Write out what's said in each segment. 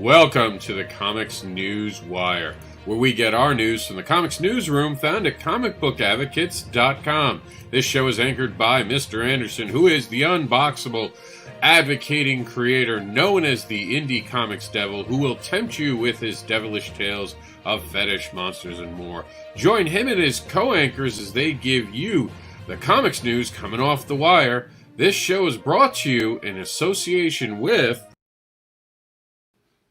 Welcome to the Comics News Wire, where we get our news from the comics newsroom found at comicbookadvocates.com. This show is anchored by Mr. Anderson, who is the unboxable, advocating creator known as the Indie Comics Devil, who will tempt you with his devilish tales of fetish, monsters, and more. Join him and his co-anchors as they give you the comics news coming off the wire. This show is brought to you in association with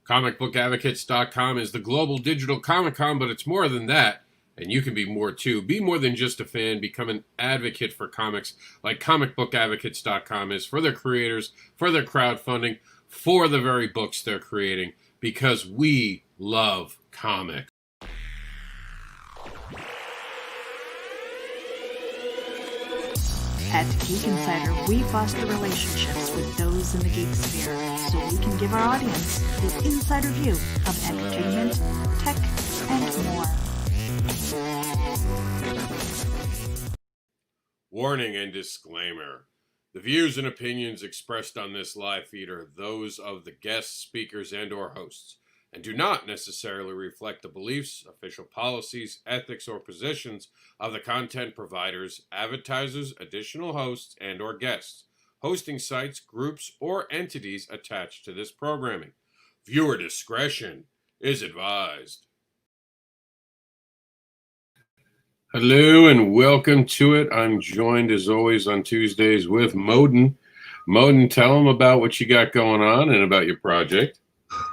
ComicBookAdvocates.com is the global digital Comic-Con, but it's more than that, and you can be more too. Be more than just a fan. Become an advocate for comics like ComicBookAdvocates.com is for their creators, for their crowdfunding, for the very books they're creating, because we love comics. At Geek Insider, we foster relationships with those in the geek sphere so we can give our audience the insider view of entertainment, tech, and more. Warning and disclaimer. The views and opinions expressed on this live feed are those of the guests, speakers, and/or hosts, and do not necessarily reflect the beliefs, official policies, ethics, or positions of the content providers, advertisers, additional hosts, and/or guests, hosting sites, groups, or entities attached to this programming. Viewer discretion is advised. Hello and welcome to it. I'm joined as always on Tuesdays with Moden. Moden, tell them about what you got going on and about your project.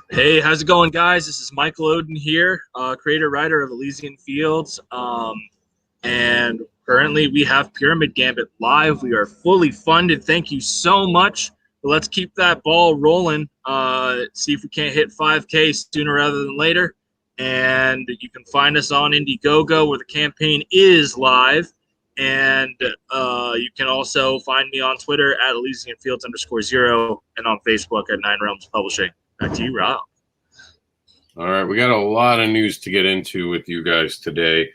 Hey, how's it going, guys? This is Michael Oden here, creator writer of Elysian Fields, and currently we have Pyramid Gambit live. We are fully funded. Thank you so much. But let's keep that ball rolling. See if we can't hit 5K sooner rather than later. And you can find us on Indiegogo, where the campaign is live. And you can also find me on Twitter at ElysianFields_0 and on Facebook at 9 Realms Publishing. Back to you, Rob. All right, we got a lot of news to get into with you guys today.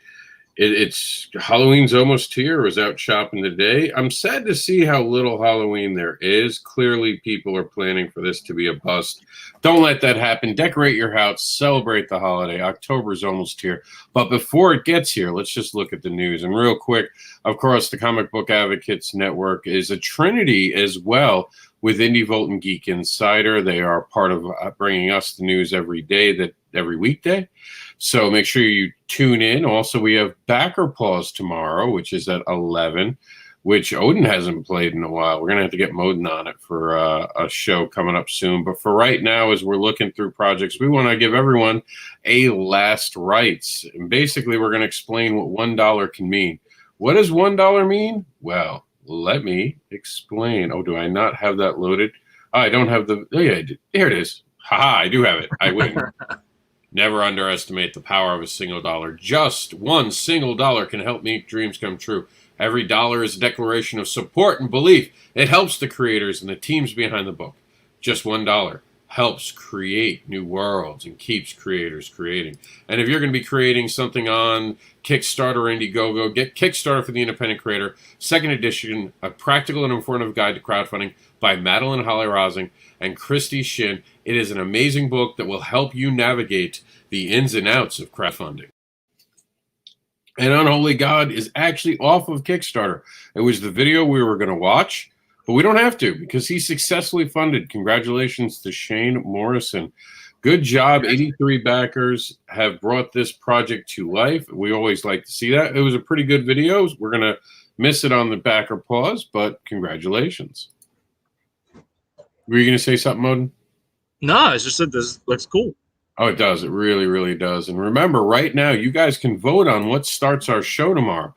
It's Halloween's almost here. I was out shopping today. I'm sad to see how little Halloween there is. Clearly, people are planning for this to be a bust. Don't let that happen. Decorate your house. Celebrate the holiday. October's almost here. But before it gets here, let's just look at the news. And real quick, of course, the Comic Book Advocates Network is a trinity as well with Indie Volt and Geek Insider. They are part of bringing us the news every weekday. So make sure you tune in. Also, we have Backer Pause tomorrow, which is at 11, which Odin hasn't played in a while. We're going to have to get Moden on it for a show coming up soon. But for right now, as we're looking through projects, we want to give everyone a last rites. And basically, we're going to explain what $1 can mean. What does $1 mean? Well, let me explain. Oh, do I not have that loaded? Oh, I don't have the... Oh, yeah, I did. Here it is. Haha, I do have it. I win. Never underestimate the power of a single dollar. Just one single dollar can help make dreams come true. Every dollar is a declaration of support and belief. It helps the creators and the teams behind the book. Just $1 helps create new worlds and keeps creators creating. And if you're going to be creating something on Kickstarter or Indiegogo, get Kickstarter for the Independent Creator, second edition, a practical and informative guide to crowdfunding by Madeline Holly-Rosing and Christy Shin. It is an amazing book that will help you navigate the ins and outs of crowdfunding. And Unholy God is actually off of Kickstarter. It was the video we were going to watch, but we don't have to because he successfully funded. Congratulations to Shane Morrison. Good job. 83 backers have brought this project to life. We always like to see that. It was a pretty good video. We're going to miss it on the backer pause, but congratulations. Were you going to say something, Moden? No, it's just that this looks cool. Oh, it does. It really, really does. And remember, right now, you guys can vote on what starts our show tomorrow.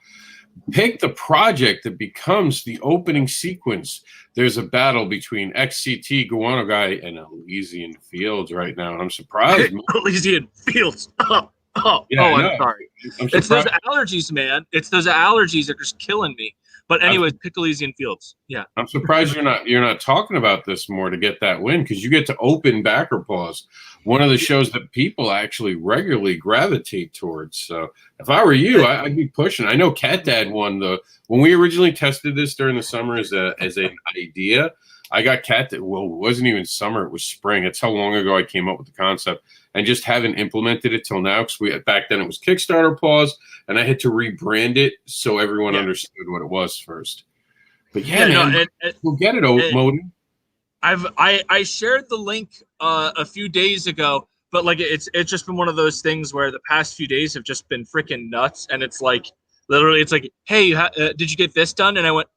Pick the project that becomes the opening sequence. There's a battle between XCT, Guano Guy, and Elysian Fields right now. And I'm surprised. Elysian Fields. I'm sorry. It's those allergies, man. It's those allergies that are just killing me. But anyways, pick Elysian Fields. Yeah. I'm surprised you're not talking about this more to get that win, because you get to open Backer Pause, one of the shows that people actually regularly gravitate towards. So if I were you, I'd be pushing. I know Cat Dad won when we originally tested this during the summer as an idea. I got well, it wasn't even summer, it was spring. That's how long ago I came up with the concept, and just haven't implemented it till now, because back then it was Kickstarter pause, and I had to rebrand it so everyone understood what it was first. But man, we'll get it, Modi. I shared the link a few days ago, but like it's just been one of those things where the past few days have just been freaking nuts, and it's like literally it's like, hey, did you get this done? And I went,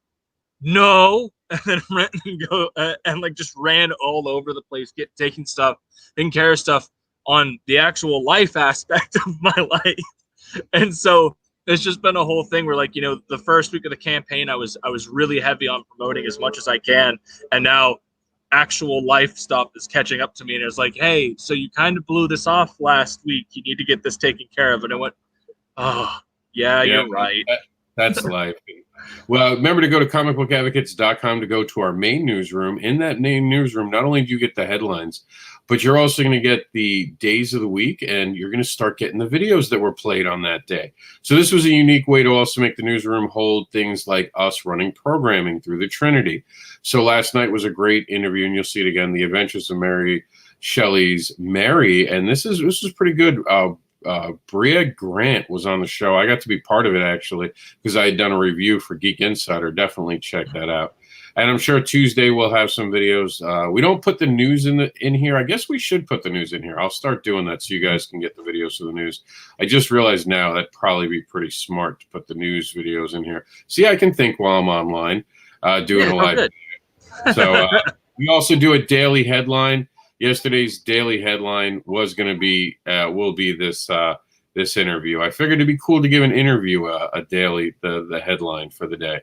no, and then ran and go and like just ran all over the place, taking care of stuff on the actual life aspect of my life. And so it's just been a whole thing where, like, the first week of the campaign I was really heavy on promoting as much as I can, and now actual life stuff is catching up to me, and it's like, hey, so you kind of blew this off last week, you need to get this taken care of. And I went, oh yeah, you're right. That's life. Well, remember to go to comicbookadvocates.com to go to our main newsroom. In that main newsroom, not only do you get the headlines, but you're also going to get the days of the week, and you're going to start getting the videos that were played on that day. So this was a unique way to also make the newsroom hold things like us running programming through the Trinity. So last night was a great interview, and you'll see it again, The Adventures of Mary Shelley's Mary, and this was pretty good. Bria Grant was on the show. I got to be part of it, actually, because I had done a review for Geek Insider. Definitely check that out. And I'm sure Tuesday we'll have some videos. We don't put the news in here. I guess we should put the news in here. I'll start doing that so you guys can get the videos of the news. I just realized now that'd probably be pretty smart to put the news videos in here. See, I can think while I'm online doing a live video. So we also do a daily headline. Yesterday's daily headline was going to be will be this interview. I figured it'd be cool to give an interview a daily the headline for the day.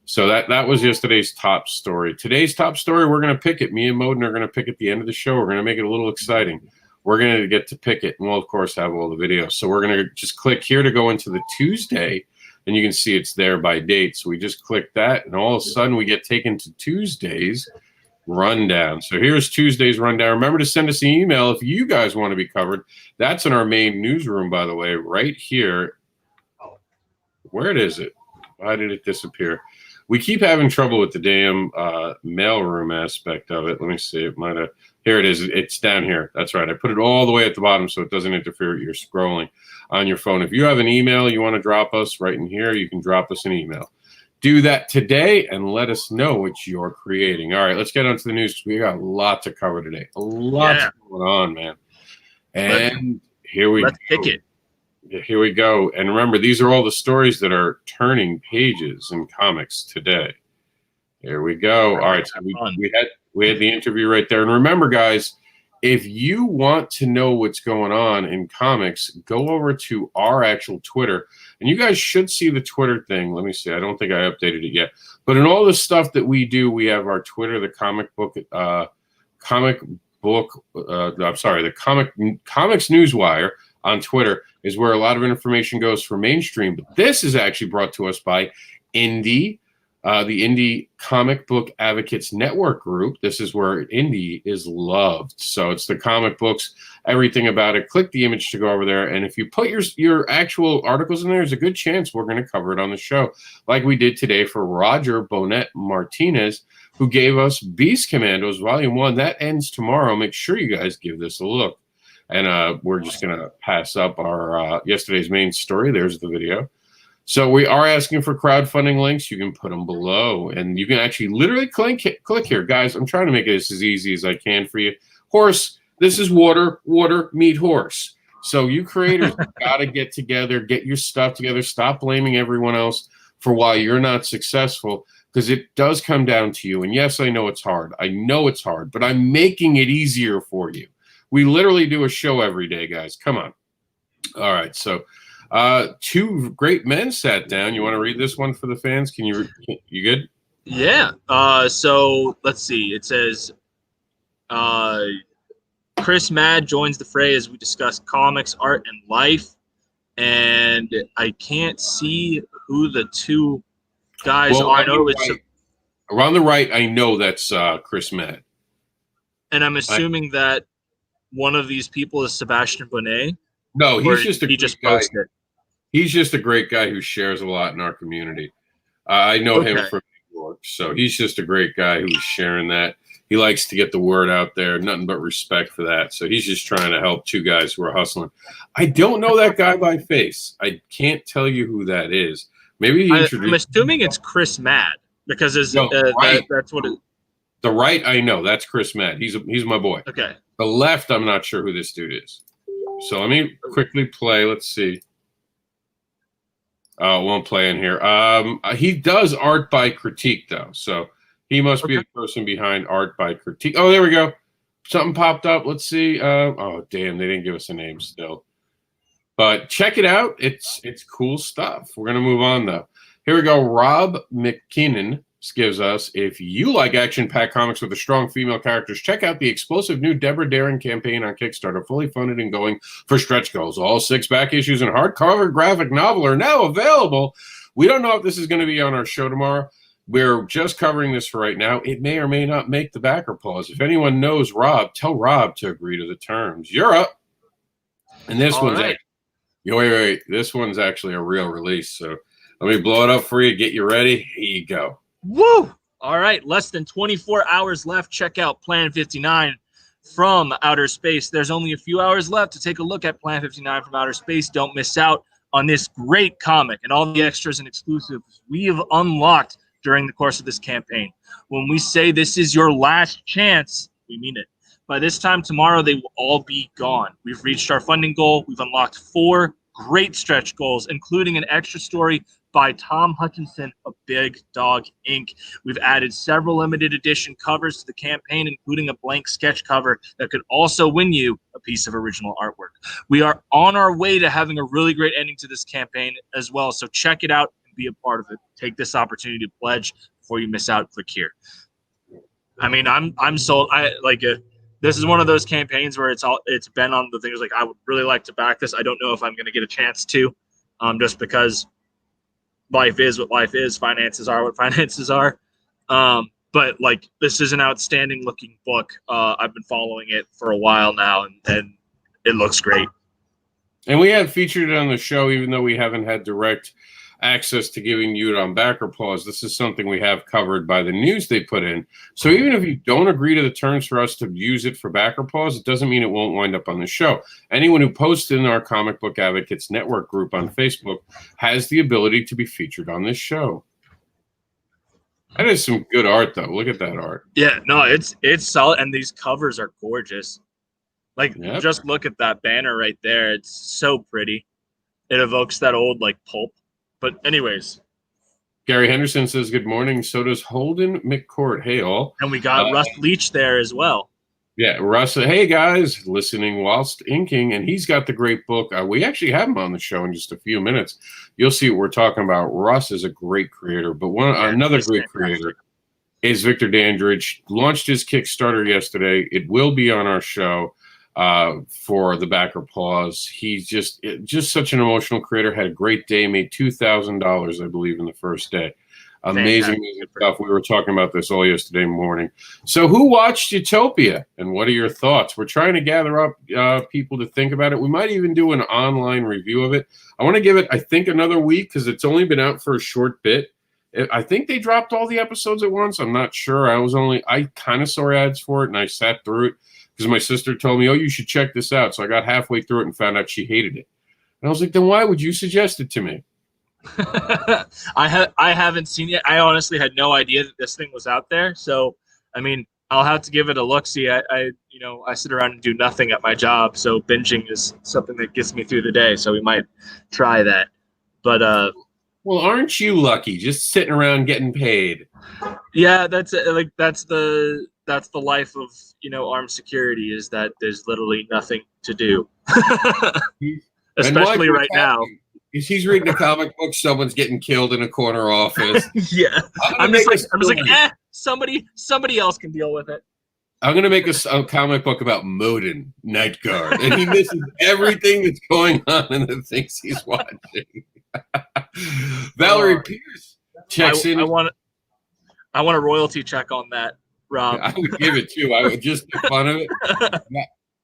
So that was yesterday's top story. Today's top story, we're going to pick it. Me and Moden are going to pick at the end of the show. We're going to make it a little exciting. We're going to get to pick it, and we'll of course have all the videos. So we're going to just click here to go into the Tuesday, and you can see it's there by date. So we just click that, and all of a sudden we get taken to Tuesday's rundown. So here's Tuesday's rundown. Remember to send us an email if you guys want to be covered. That's in our main newsroom, by the way, right here. Where is it? Why did it disappear? We keep having trouble with the damn mailroom aspect of it. Let me see. It might have. Here it is. It's down here. That's right. I put it all the way at the bottom so it doesn't interfere with your scrolling on your phone. If you have an email you want to drop us right in here, you can drop us an email. Do that today and let us know what you're creating. All right, let's get on to the news. We got a lot to cover today. A lot going on, man. And here we go. Let's pick it. Here we go. And remember, these are all the stories that are turning pages in comics today. Here we go. All right, so we had the interview right there. And remember, guys, if you want to know what's going on in comics, go over to our actual Twitter. And you guys should see the Twitter thing. Let me see. I don't think I updated it yet. But in all the stuff that we do, we have our Twitter, the COMiX Newswire on Twitter is where a lot of information goes for mainstream. But this is actually brought to us by Indie, the Indie Comic Book Advocates Network group. This is where Indie is loved. So it's the comic books, everything about it. Click the image to go over there. And if you put your actual articles in there, there's a good chance we're going to cover it on the show, like we did today for Roger Bonet Martinez, who gave us Beast Commandos Volume 1. That ends tomorrow. Make sure you guys give this a look. And we're just going to pass up our yesterday's main story. There's the video. So we are asking for crowdfunding links. You can put them below. And you can actually literally click here. Guys, I'm trying to make this as easy as I can for you. Horse, this is water, meet horse. So you creators got to get together, get your stuff together. Stop blaming everyone else for why you're not successful, because it does come down to you. And yes, I know it's hard. I know it's hard, but I'm making it easier for you. We literally do a show every day, guys. Come on. All right. So two great men sat down. You want to read this one for the fans? You good? Yeah. So let's see. It says Chris Mad joins the fray as we discuss comics, art, and life. And I can't see who the two guys are. I know it's around the right. I know that's Chris Mad. And I'm assuming that one of these people is Sebastian Bonet. No, he's just a he just posted it. He's just a great guy who shares a lot in our community. I know him from New York. works. So he's just a great guy who's sharing that. He likes to get the word out there. Nothing but respect for that. So he's just trying to help two guys who are hustling. I don't know that guy by face. I can't tell you who that is. Maybe he introduced. I'm assuming it's Chris Mad because right. that's what it. The right, I know. That's Chris Mad. He's my boy. Okay. The left, I'm not sure who this dude is. So let me quickly play. Let's see. Oh, it won't play in here. He does art by critique, though. So he must be the person behind art by critique. Oh, there we go. Something popped up. Let's see. Oh, damn. They didn't give us a name still. But check it out. It's cool stuff. We're going to move on, though. Here we go. Rob McKinnon gives us, if you like action-packed comics with strong female characters, check out the explosive new Deborah Daring campaign on Kickstarter, fully funded and going for stretch goals. All 6 back issues and hardcover graphic novel are now available. We don't know if this is going to be on our show tomorrow. We're just covering this for right now. It may or may not make the backer pause. If anyone knows Rob, tell Rob to agree to the terms. You're up. And this All one's right. wait. This one's actually a real release. So let me blow it up for you. Get you ready. Here you go. Woo! All right, less than 24 hours left. Check out Plan 59 from Outer Space. There's only a few hours left to take a look at Plan 59 from Outer Space. Don't miss out on this great comic and all the extras and exclusives we have unlocked during the course of this campaign. When we say this is your last chance, we mean it. By this time tomorrow, they will all be gone. We've reached our funding goal. We've unlocked 4 great stretch goals, including an extra story by Tom Hutchinson of Big Dog Inc. We've added several limited edition covers to the campaign, including a blank sketch cover that could also win you a piece of original artwork. We are on our way to having a really great ending to this campaign as well, so check it out and be a part of it. Take this opportunity to pledge before you miss out. Click here. I mean, I'm sold. This is one of those campaigns where it's been on the things like I would really like to back this. I don't know if I'm going to get a chance to, just because life is what life is, finances are what finances are. But like, this is an outstanding looking book. I've been following it for a while now, and it looks great. And we have featured it on the show, even though we haven't had direct access to giving you it on backer pause. This is something we have covered by the news they put in. So even if you don't agree to the terms for us to use it for backer pause, it doesn't mean it won't wind up on the show. Anyone who posts in our Comic Book Advocates Network group on Facebook has the ability to be featured on this show. That is some good art, though. Look at that art. Yeah, no, it's solid, and these covers are gorgeous. Like, just look at that banner right there. It's so pretty. It evokes that old like pulp. But anyways, Gary Henderson says good morning. So does Holden McCourt. Hey all. And we got Russ Leach there as well. Yeah, Russ. Hey guys, listening whilst inking, and he's got the great book. We actually have him on the show in just a few minutes. You'll see what we're talking about. Russ is a great creator, but another great creator is Victor Dandridge. Launched his Kickstarter yesterday. It will be on our show for the backer pause. He's just such an emotional creator. Had a great day. Made $2,000, I believe, in the first day. Amazing stuff. We were talking about this all yesterday morning. So who watched Utopia, and what are your thoughts? We're trying to gather up people to think about it. We might even do an online review of it. I want to give it, I think, another week because it's only been out for a short bit. I think they dropped all the episodes at once. I'm not sure. I kind of saw ads for it, and I sat through it because my sister told me, oh, you should check this out. So I got halfway through it and found out she hated it. And I was like, then why would you suggest it to me? I haven't seen it. I honestly had no idea that this thing was out there. So, I mean, I'll have to give it a look. See, I sit around and do nothing at my job. So binging is something that gets me through the day. So we might try that. But, well, aren't you lucky just sitting around getting paid? Yeah, that's the life of, armed security, is that there's literally nothing to do. Especially right now. He's reading a comic book, someone's getting killed in a corner office. Yeah. I'm just like, somebody else can deal with it. I'm going to make a comic book about Modin, Night Guard, and he misses everything that's going on in the things he's watching. Valerie Pierce checks in. I want a royalty check on that, Rob. I would give it too. I would just make fun of it.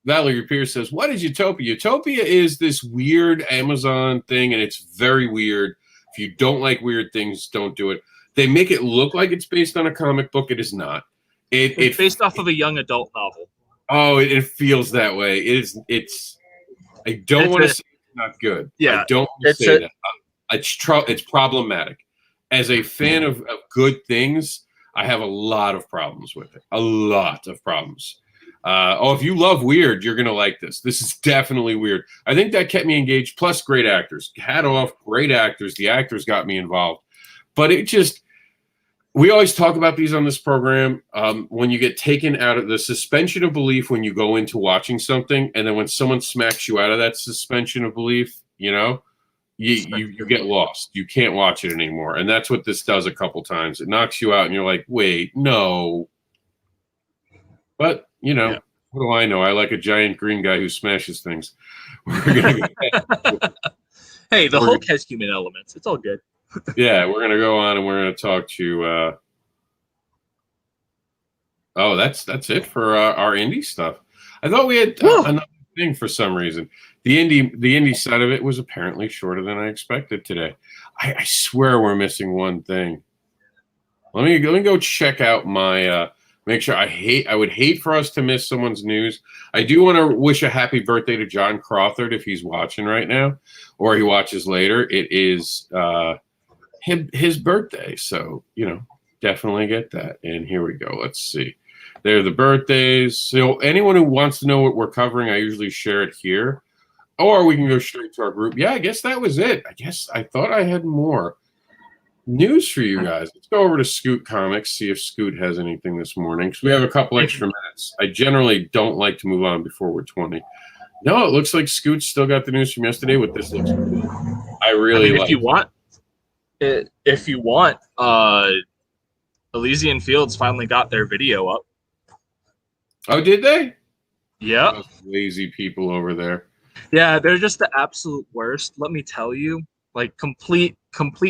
Valerie Pierce says, what is Utopia? Utopia is this weird Amazon thing, and it's very weird. If you don't like weird things, don't do it. They make it look like it's based on a comic book. It is not. It's based off of a young adult novel. Oh, it feels that way. It's. I don't want to say it's not good. Yeah, I don't want to say that. It's problematic. As a fan of good things, I have a lot of problems with it. A lot of problems. If you love weird, you're going to like this. This is definitely weird. I think that kept me engaged, plus great actors. Hat off, great actors. The actors got me involved. But it just, we always talk about these on this program. When you get taken out of the suspension of belief when you go into watching something, and then when someone smacks you out of that suspension of belief, you know, you get lost. You can't watch it anymore. And that's what this does a couple times. It knocks you out, and you're like, wait, no. But, you know, what do I know? I like a giant green guy who smashes things. Hey, the Hulk has human elements. It's all good. Yeah, we're going to go on and we're going to talk to... that's it for our indie stuff. I thought we had another thing for some reason. The indie side of it was apparently shorter than I expected today. I swear we're missing one thing. Let me go check out my... make sure I would hate for us to miss someone's news. I do want to wish a happy birthday to John Crawford if he's watching right now or he watches later. It is his birthday. So, you know, definitely get that. And here we go. Let's see. There are the birthdays. So anyone who wants to know what we're covering, I usually share it here. Or we can go straight to our group. Yeah, I guess that was it. I thought I had more news for you guys. Let's go over to Scoot Comics, see if Scoot has anything this morning, because we have a couple extra minutes. I generally don't like to move on before we're 20. No, it looks like Scoot's still got the news from yesterday. What this looks cool. I really like it. If you want, Elysian Fields finally got their video up. Oh, did they? Yeah. Those lazy people over there. Yeah, they're just the absolute worst. Let me tell you. Like complete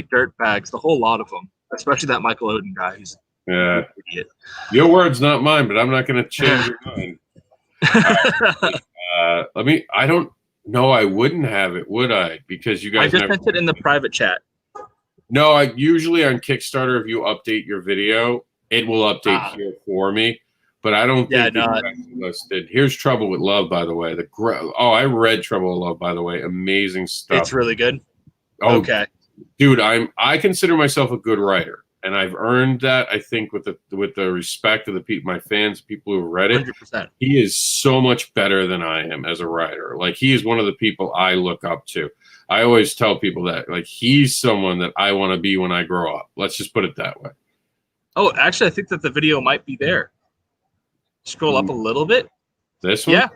dirt bags, the whole lot of them, especially that Michael Odin guy. He's an idiot. Your words, not mine, but I'm not going to change your mind. I don't know. I wouldn't have it, would I? Because you guys. I just sent it in the private chat. No, I usually on Kickstarter, if you update your video, it will update here for me. But I don't think it's listed. Here's Trouble with Love, by the way. I read Trouble with Love, by the way. Amazing stuff. It's really good. Oh, okay, dude, I consider myself a good writer, and I've earned that. I think with the respect of my fans, people who have read it. 100%. He is so much better than I am as a writer. Like he is one of the people I look up to. I always tell people that like he's someone that I want to be when I grow up. Let's just put it that way. Oh, actually, I think that the video might be there. Scroll up a little bit. This one? Yeah.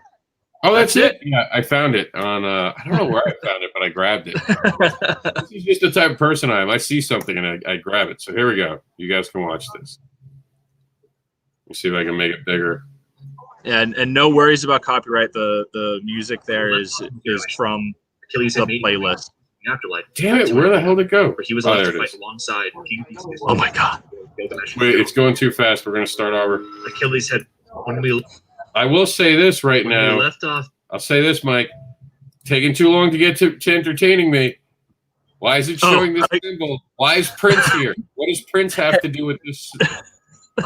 Oh, that's it. Yeah, I found it on. I don't know where I found it, but I grabbed it. This is just the type of person I am. I see something and I grab it. So here we go. You guys can watch this. Let me see if I can make it bigger. And no worries about copyright. The music there is from the playlist. Afterlife. Damn it! Where the hell did it go? He was allowed to fight alongside King Theseus. Oh my god! Wait, it's going too fast. We're going to start over. Achilles had I will say this right now. We left off. I'll say this, Mike. Taking too long to get to entertaining me. Why is it showing this symbol? Why is Prince here? What does Prince have to do with this?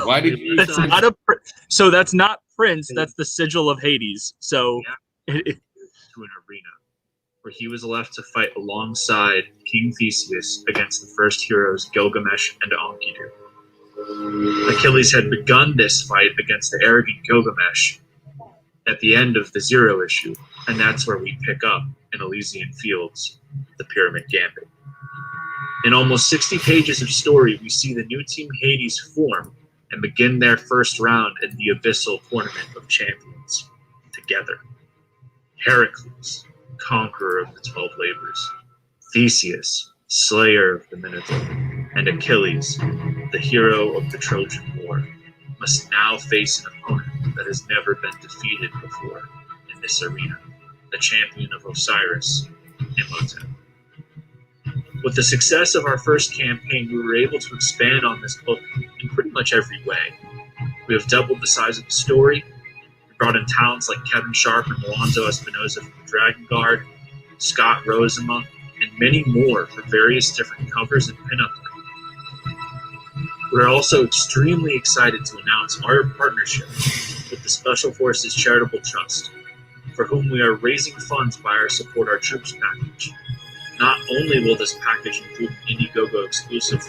Why did you? So that's not Prince. That's the sigil of Hades. So to an arena where he was left to fight alongside King Theseus against the first heroes Gilgamesh and Enkidu. Achilles had begun this fight against the arrogant Gilgamesh at the end of the Zero issue, and that's where we pick up in Elysian Fields, the Pyramid Gambit. In almost 60 pages of story, we see the new Team Hades form and begin their first round in the Abyssal Tournament of Champions together. Heracles, conqueror of the 12 labors, Theseus, slayer of the Minotaur, and Achilles, the hero of the Trojan War, must now face an opponent that has never been defeated before in this arena, the champion of Osiris, Imhotep. With the success of our first campaign, we were able to expand on this book in pretty much every way. We have doubled the size of the story, we brought in talents like Kevin Sharp and Alonzo Espinosa from the Dragon Guard, Scott Rozema, and many more for various different covers and pinup. We're also extremely excited to announce our partnership with the Special Forces Charitable Trust, for whom we are raising funds by our Support Our Troops package. Not only will this package include an Indiegogo exclusive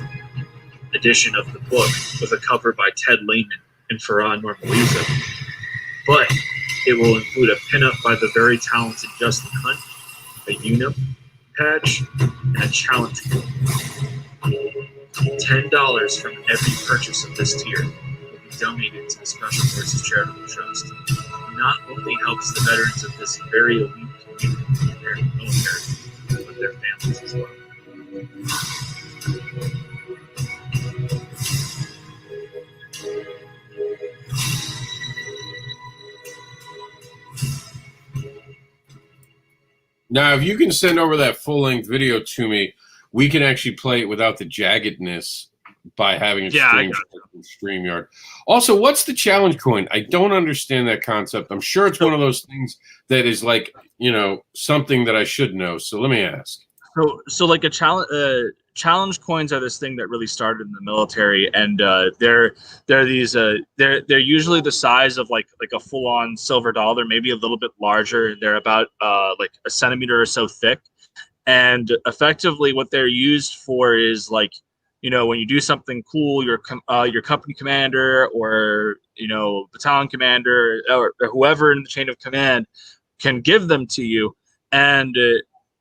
edition of the book with a cover by Ted Lehman and Farah Normaliza, but it will include a pinup by the very talented Justin Hunt, a UNIP patch, and a challenge code. $10 from every purchase of this tier will be donated to the Special Forces Charitable Trust. It not only helps the veterans of this very elite community in the American military, but their families as well. Now, if you can send over that full-length video to me, we can actually play it without the jaggedness by having it streamed from StreamYard. Also, what's the challenge coin? I don't understand that concept. I'm sure it's one of those things that is like, something that I should know. So let me ask. So like a challenge coins are this thing that really started in the military, and they're usually the size of like a full-on silver dollar, maybe a little bit larger. They're about like a centimeter or so thick, and effectively what they're used for is like, when you do something cool, your company commander or battalion commander or whoever in the chain of command can give them to you. And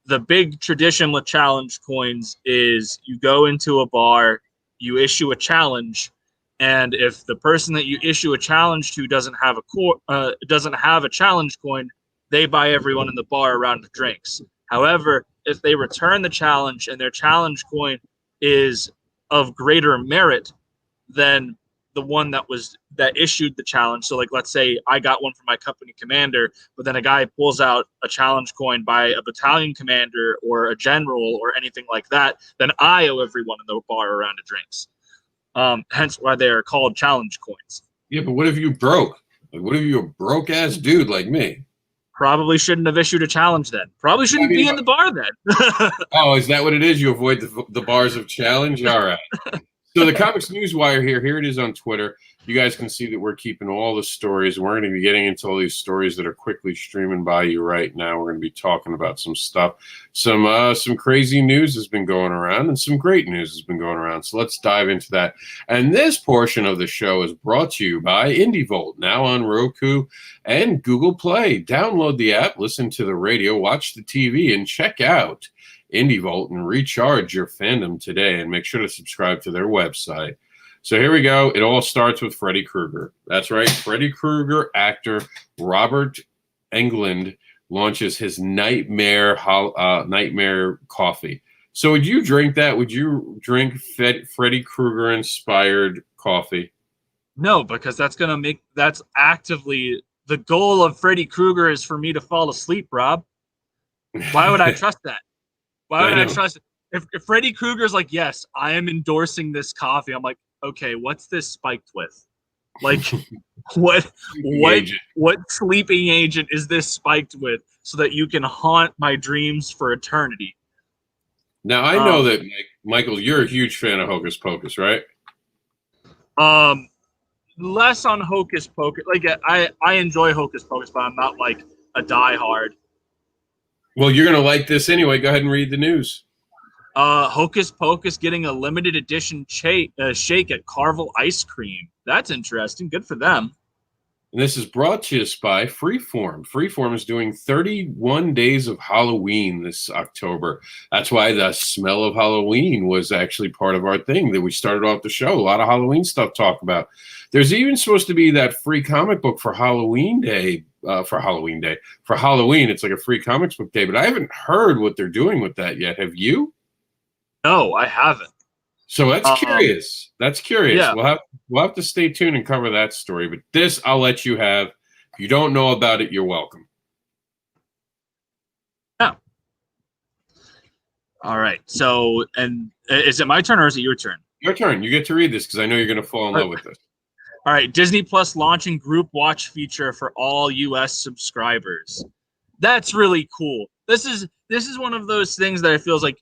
the big tradition with challenge coins is you go into a bar, you issue a challenge, and if the person that you issue a challenge to doesn't have a challenge coin, they buy everyone in the bar a round of drinks. However, if they return the challenge and their challenge coin is of greater merit than the one that issued the challenge. So like, let's say I got one from my company commander, but then a guy pulls out a challenge coin by a battalion commander or a general or anything like that, then I owe everyone in the bar a round of drinks. Hence why they are called challenge coins. Yeah, but what if you broke? Like, what if you're a broke ass dude like me? Probably shouldn't have issued a challenge then. Probably shouldn't be in the bar then. Oh, is that what it is? You avoid the bars of challenge? All right. So the COMiX Newswire here it is on Twitter. You guys can see that we're keeping all the stories, and we're going to be getting into all these stories that are quickly streaming by you right now. We're going to be talking about some stuff. Some crazy news has been going around, and some great news has been going around. So let's dive into that. And this portion of the show is brought to you by IndieVolt, now on Roku and Google Play. Download the app, listen to the radio, watch the TV, and check out IndieVolt and recharge your fandom today, and make sure to subscribe to their website. So here we go. It all starts with Freddy Krueger. That's right. Freddy Krueger actor Robert Englund launches his nightmare coffee. So would you drink that? Would you drink Freddy Krueger inspired coffee? No, because that's actively the goal of Freddy Krueger is for me to fall asleep, Rob. Why would I trust that? Why would I trust it? If Freddy Krueger's like, yes, I am endorsing this coffee, I'm like, okay, what's this spiked with? Like, what sleeping agent is this spiked with so that you can haunt my dreams for eternity? Now, I know that, Michael, you're a huge fan of Hocus Pocus, right? Less on Hocus Pocus. Like, I enjoy Hocus Pocus, but I'm not like a diehard. Well, you're going to like this anyway. Go ahead and read the news. Hocus Pocus getting a limited edition shake at Carvel Ice Cream. That's interesting. Good for them. And this is brought to us by Freeform. Freeform is doing 31 days of Halloween this October. That's why the smell of Halloween was actually part of our thing that we started off the show. A lot of Halloween stuff to talk about. There's even supposed to be that free comic book for Halloween Day. For Halloween, it's like a free comics book day. But I haven't heard what they're doing with that yet. Have you? No, I haven't. So that's curious. That's curious. Yeah. We'll have to stay tuned and cover that story. But this I'll let you have. If you don't know about it, you're welcome. Yeah. All right. So, and is it my turn or is it your turn? Your turn. You get to read this because I know you're going to fall in love with this. All right. Disney Plus launching group watch feature for all U.S. subscribers. That's really cool. This is one of those things that it feels like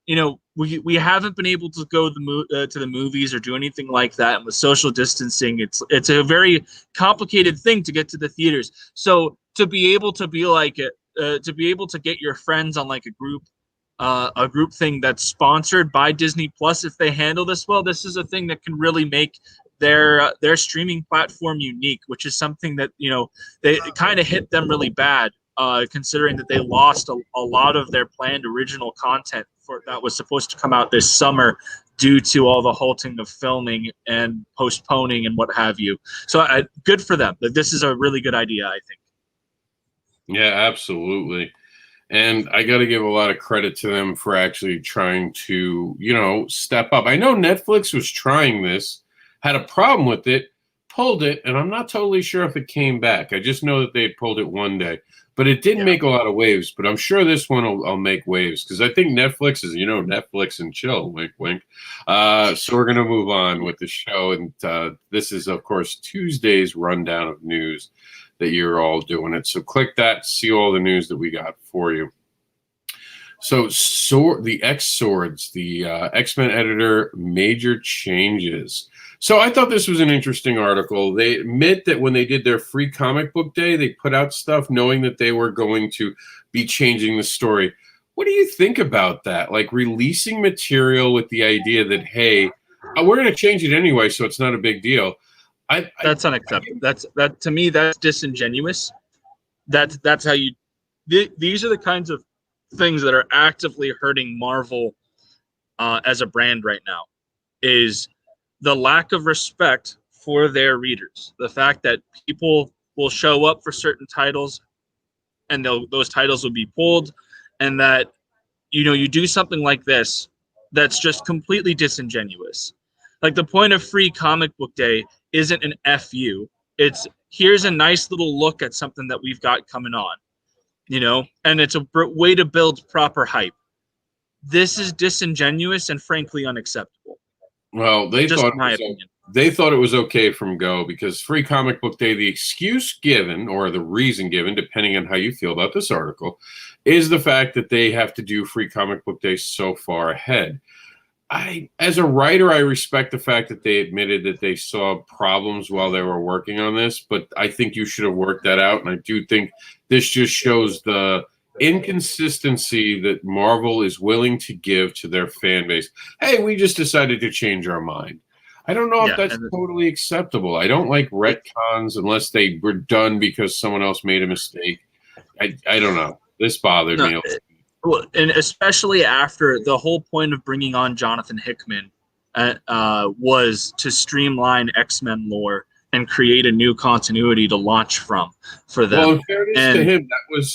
we haven't been able to go to the movies or do anything like that, and with social distancing, it's a very complicated thing to get to the theaters. So to be able to be like to be able to get your friends on like a group thing that's sponsored by Disney Plus, if they handle this well, this is a thing that can really make their streaming platform unique, which is something that they kind of hit them really bad, considering that they lost a lot of their planned original content that was supposed to come out this summer due to all the halting of filming and postponing and what have you. So good for them. This is a really good idea, I think. Yeah, absolutely. And I got to give a lot of credit to them for actually trying to, step up. I know Netflix was trying this, had a problem with it, pulled it, and I'm not totally sure if it came back. I just know that they had pulled it one day. But it didn't make a lot of waves. But I'm sure this one will make waves because I think Netflix is, Netflix and chill, wink, wink. So we're going to move on with the show. And this is, of course, Tuesday's rundown of news that you're all doing it. So click that, see all the news that we got for you. So the X-Swords, the X-Men editor, major changes. So I thought this was an interesting article. They admit that when they did their free comic book day, they put out stuff knowing that they were going to be changing the story. What do you think about that? Like releasing material with the idea that, hey, we're going to change it anyway, so it's not a big deal. That's unacceptable. That to me, that's disingenuous. That's how you. These are the kinds of things that are actively hurting Marvel as a brand right now. Is the lack of respect for their readers. The fact that people will show up for certain titles, and those titles will be pulled, and that you do something like this that's just completely disingenuous. Like the point of free comic book day isn't an FU. It's here's a nice little look at something that we've got coming on, and it's a way to build proper hype. This is disingenuous and frankly unacceptable. Well, they thought it was okay from go because free comic book day, the excuse given or the reason given, depending on how you feel about this article, is the fact that they have to do free comic book day so far ahead. As a writer, I respect the fact that they admitted that they saw problems while they were working on this, but I think you should have worked that out. And I do think this just shows the inconsistency that Marvel is willing to give to their fan base. Hey, we just decided to change our mind. I don't know if that's totally acceptable. I don't like retcons unless they were done because someone else made a mistake. I don't know. This bothered me. Well, and especially after the whole point of bringing on Jonathan Hickman was to streamline X-Men lore and create a new continuity to launch from for them. Well, in fairness to him,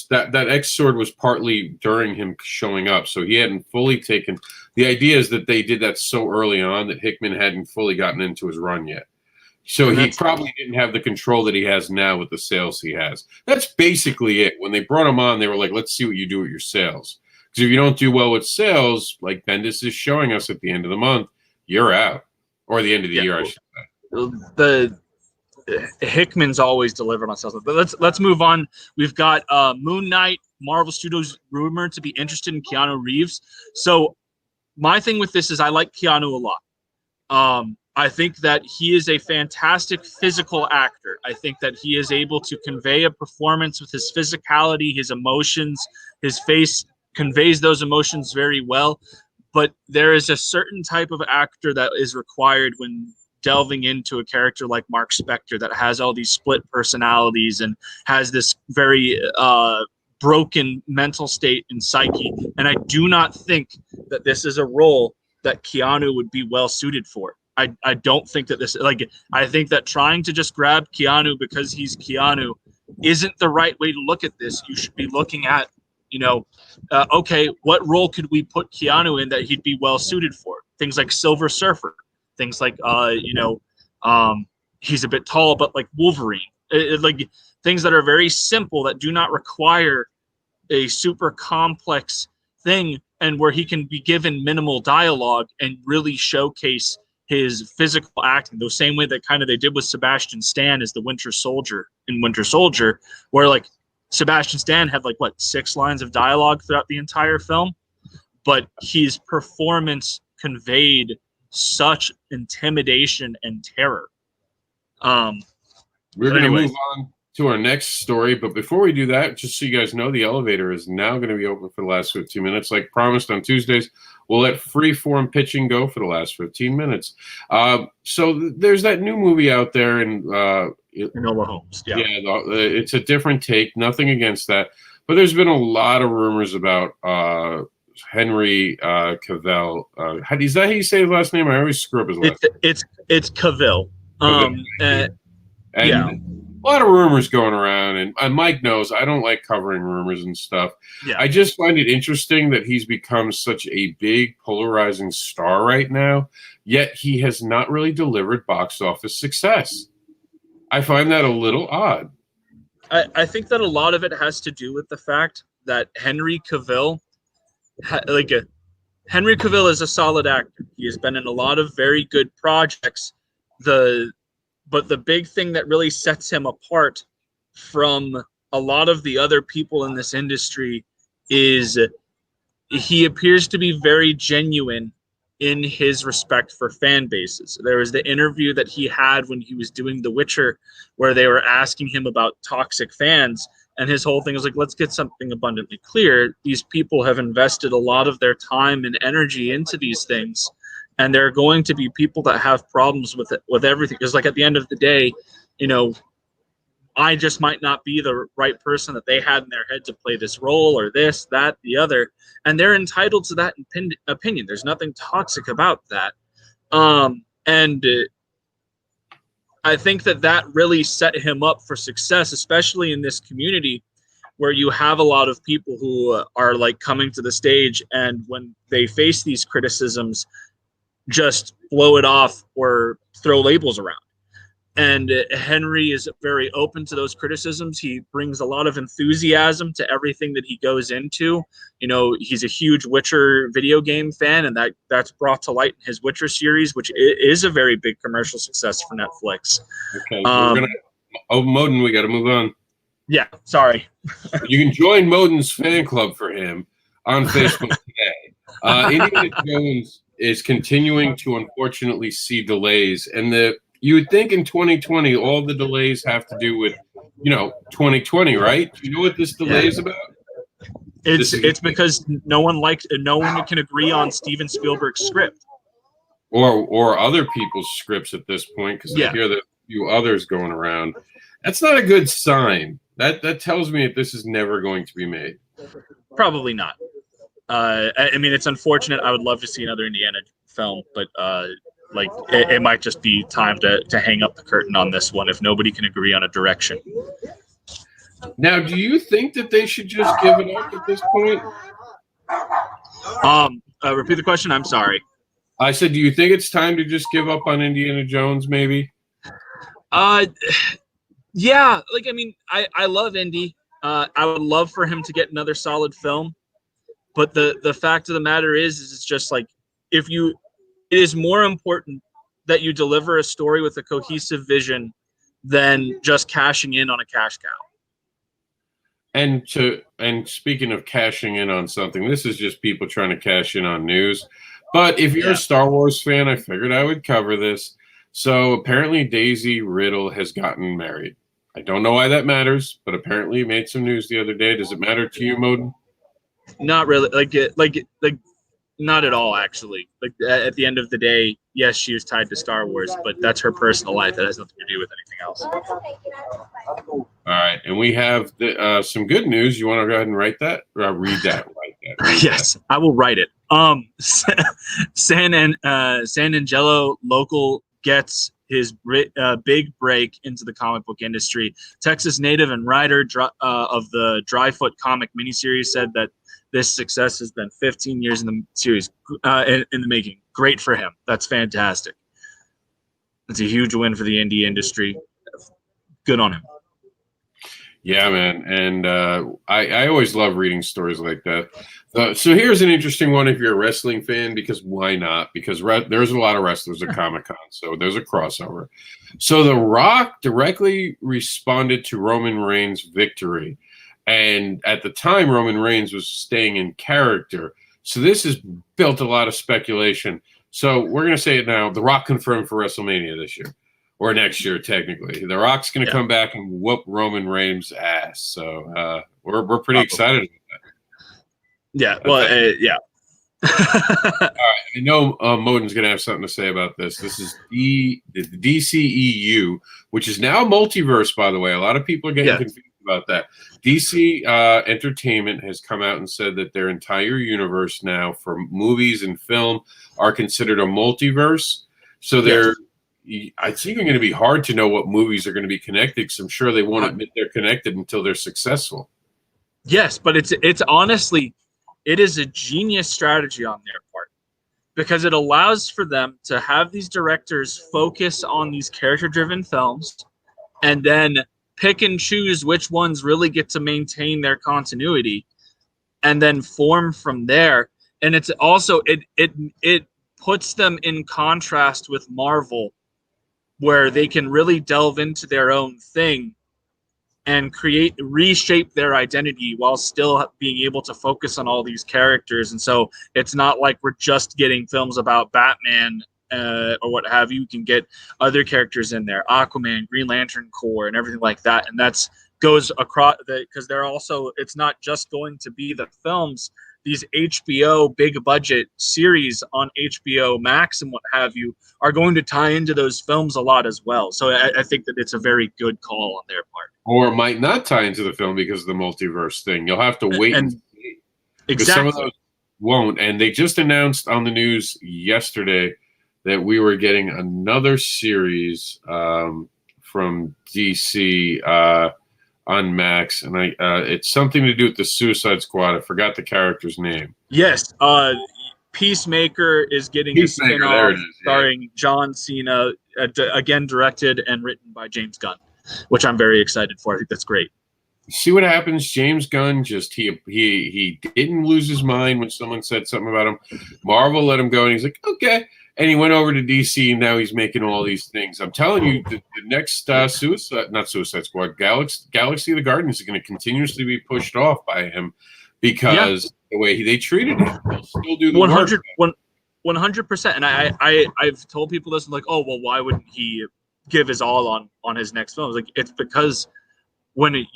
that X-Sword was partly during him showing up, so he hadn't fully taken. The idea is that they did that so early on that Hickman hadn't fully gotten into his run yet. So he probably didn't have the control that he has now with the sales he has. That's basically it. When they brought him on, they were like, let's see what you do with your sales. Because if you don't do well with sales, like Bendis is showing us at the end of the month, you're out. Or the end of the year, I should say. The Hickman's always delivered on sales. But let's move on. We've got Moon Knight, Marvel Studios rumored to be interested in Keanu Reeves. So my thing with this is I like Keanu a lot. I think that he is a fantastic physical actor. I think that he is able to convey a performance with his physicality, his emotions. His face conveys those emotions very well. But there is a certain type of actor that is required when delving into a character like Mark Spector that has all these split personalities and has this very broken mental state and psyche. And I do not think that this is a role that Keanu would be well suited for. I don't think that this, I think that trying to just grab Keanu because he's Keanu isn't the right way to look at this. You should be looking at, okay, what role could we put Keanu in that he'd be well suited for? Things like Silver Surfer, things like, he's a bit tall, but like Wolverine, like things that are very simple that do not require a super complex thing and where he can be given minimal dialogue and really showcase his physical acting, the same way that kind of they did with Sebastian Stan as the Winter Soldier in Winter Soldier, where like Sebastian Stan had 6 lines of dialogue throughout the entire film, but his performance conveyed such intimidation and terror. We're going to move on to our next story, but before we do that, just so you guys know, the elevator is now going to be open for the last 15 minutes. Like promised on Tuesdays, we'll let free-form pitching go for the last 15 minutes. So there's that new movie out there, and Enola Holmes. Yeah, it's a different take. Nothing against that, but there's been a lot of rumors about Henry Cavill. Is that how you say his last name? I always screw up his last name. It's Cavill. And a lot of rumors going around, and Mike knows I don't like covering rumors and stuff. Yeah. I just find it interesting that he's become such a big polarizing star right now, yet he has not really delivered box office success. I find that a little odd. I think that a lot of it has to do with the fact that Henry Cavill is a solid actor. He has been in a lot of very good projects. But the big thing that really sets him apart from a lot of the other people in this industry is he appears to be very genuine in his respect for fan bases. There was the interview that he had when he was doing The Witcher where they were asking him about toxic fans, and his whole thing was like, let's get something abundantly clear. These people have invested a lot of their time and energy into these things. And there are going to be people that have problems with it, with everything. Because, like, at the end of the day, I just might not be the right person that they had in their head to play this role, or this, that, the other. And they're entitled to that opinion. There's nothing toxic about that. And I think that really set him up for success, especially in this community where you have a lot of people who are like coming to the stage, and when they face these criticisms, just blow it off or throw labels around. And Henry is very open to those criticisms. He brings a lot of enthusiasm to everything that he goes into. He's a huge Witcher video game fan, and that's brought to light in his Witcher series, which is a very big commercial success for Netflix. Okay, Moden, we got to move on. Yeah, sorry. You can join Moden's fan club for him on Facebook today. Indiana Jones is continuing to unfortunately see delays, and you would think in 2020 all the delays have to do with 2020, right? Do you know what this delay is about? It's because no one can agree on Steven Spielberg's script or other people's scripts at this point, because I hear that a few others going around. That's not a good sign. That tells me that this is never going to be made. Probably not. I mean, it's unfortunate. I would love to see another Indiana film, but it might just be time to hang up the curtain on this one if nobody can agree on a direction. Now, do you think that they should just give it up at this point? Repeat the question. I'm sorry. I said, do you think it's time to just give up on Indiana Jones, maybe? Yeah. I love Indy. I would love for him to get another solid film. But the fact of the matter is it's just like, it is more important that you deliver a story with a cohesive vision than just cashing in on a cash cow. And speaking of cashing in on something, this is just people trying to cash in on news. But if you're a Star Wars fan, I figured I would cover this. So apparently Daisy Riddle has gotten married. I don't know why that matters, but apparently it made some news the other day. Does it matter to you, Moden? Not really. Like not at all, actually. Like at the end of the day, yes, she was tied to Star Wars, but that's her personal life. That has nothing to do with anything else. All right, and we have some good news. You want to go ahead and write that? Or read that. Yes, I will write it. San Angelo local gets his big break into the comic book industry. Texas native and writer of the Dryfoot comic miniseries said that this success has been 15 years in the series, in the making. Great for him. That's fantastic. It's a huge win for the indie industry. Good on him. Yeah, man. And I always love reading stories like that. So here's an interesting one if you're a wrestling fan, because why not? Because there's a lot of wrestlers at Comic-Con, so there's a crossover. So The Rock directly responded to Roman Reigns' victory. And at the time, Roman Reigns was staying in character. So this has built a lot of speculation. So we're going to say it now. The Rock confirmed for WrestleMania this year. Or next year, technically. The Rock's going to come back and whoop Roman Reigns' ass. So we're pretty excited about that. Yeah, well, yeah. All right, I know Modin's going to have something to say about this. This is the DCEU, which is now Multiverse, by the way. A lot of people are getting confused about that. DC Entertainment has come out and said that their entire universe now for movies and film are considered a multiverse. So they're I think it's going to be hard to know what movies are going to be connected because I'm sure they won't admit they're connected until they're successful. Yes, but it's honestly, it is a genius strategy on their part because it allows for them to have these directors focus on these character-driven films and then pick and choose which ones really get to maintain their continuity and then form from there. And it's also, it puts them in contrast with Marvel, where they can really delve into their own thing and reshape their identity while still being able to focus on all these characters. And so it's not like we're just getting films about Batman or what have you. You can get other characters in there, Aquaman, Green Lantern Corps, and everything like that. And that's goes across because they're also, it's not just going to be the films. These HBO big budget series on HBO Max and what have you are going to tie into those films a lot as well. So I think that it's a very good call on their part. Or it might not tie into the film because of the multiverse thing. You'll have to wait and see. Exactly. Some of those won't. And they just announced on the news yesterday that we were getting another series from DC on Max, and it's something to do with the Suicide Squad. I forgot the character's name. Yes, Peacemaker is getting a spin-off starring John Cena, again directed and written by James Gunn, which I'm very excited for. I think that's great. See what happens. James Gunn just he didn't lose his mind when someone said something about him. Marvel let him go, and he's like, okay. And he went over to DC, and now he's making all these things. I'm telling you, the next Suicide Squad, Galaxy of the Guardians is going to continuously be pushed off by him because the way they treated him. He'll still do the 100%. And I've told people this, like, oh, well, why wouldn't he give his all on his next film? Like, it's because when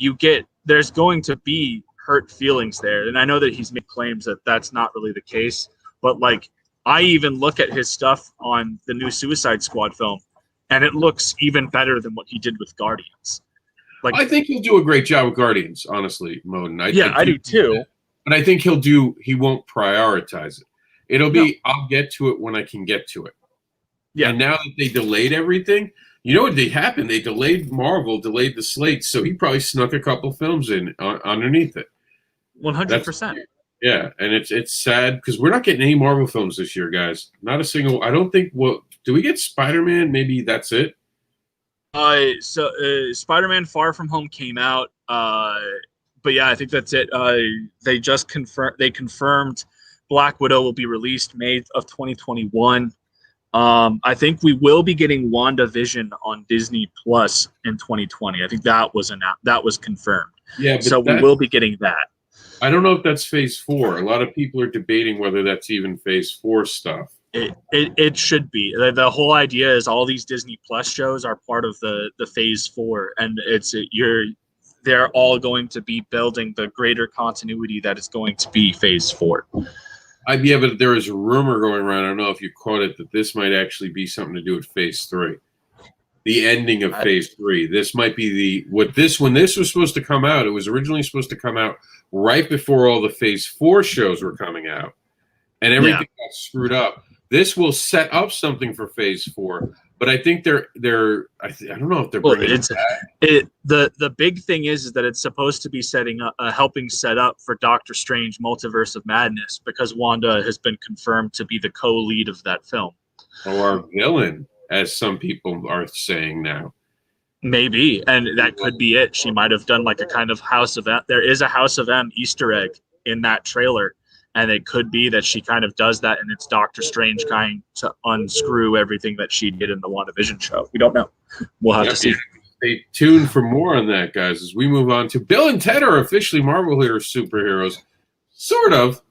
there's going to be hurt feelings there. And I know that he's made claims that that's not really the case, but like, I even look at his stuff on the new Suicide Squad film, and it looks even better than what he did with Guardians. Like, I think he'll do a great job with Guardians, honestly, Modin. I do too. But I think he won't prioritize it. It'll be, I'll get to it when I can get to it. Yeah. And now that they delayed everything, you know what happened? They delayed the slate, so he probably snuck a couple films in underneath it. 100%. Yeah, and it's sad because we're not getting any Marvel films this year, guys. Not a single. I don't think. Well, do we get Spider-Man? Maybe that's it. So Spider-Man: Far From Home came out, but yeah, I think that's it. They just confirmed Black Widow will be released May of 2021. I think we will be getting WandaVision on Disney Plus in 2020. I think that was confirmed. Yeah, so we will be getting that. I don't know if that's Phase 4. A lot of people are debating whether that's even Phase 4 stuff. It should be. The whole idea is all these Disney Plus shows are part of the Phase 4, and they're all going to be building the greater continuity that is going to be Phase 4. Yeah, but there is a rumor going around. I don't know if you caught it, that this might actually be something to do with Phase 3. The ending of Phase 3. This might be when this was supposed to come out. It was originally supposed to come out right before all the Phase 4 shows were coming out, and everything got screwed up. This will set up something for Phase 4, but I think they're. I don't know if they're bringing it back. The big thing is that it's supposed to be helping set up for Doctor Strange: Multiverse of Madness, because Wanda has been confirmed to be the co-lead of that film, or villain, as some people are saying now. Maybe, and that could be it. She might have done like a kind of House of M. There is a House of M Easter egg in that trailer, and it could be that she kind of does that, and it's Doctor Strange trying to unscrew everything that she did in the WandaVision show. We don't know. We'll have to see. Stay tuned for more on that, guys, as we move on to Bill and Ted are officially Marvel superheroes. Sort of.